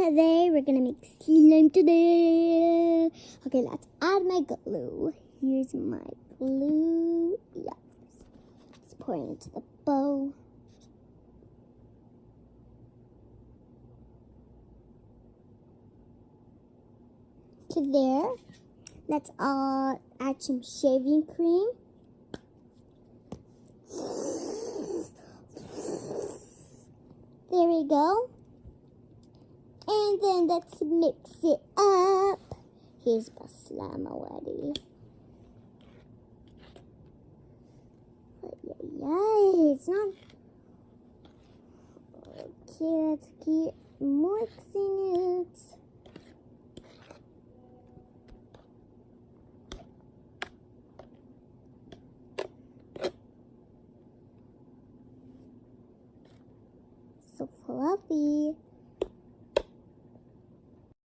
today we're gonna make slime today. Okay, let's add my glue. Here's my glue. Yeah. Let's pour it into the bowl. To there. Let's add some shaving cream. There we go. And then let's mix it up. Here's my slime already. Yeah, it's not. Okay, let's keep mixing it. So fluffy.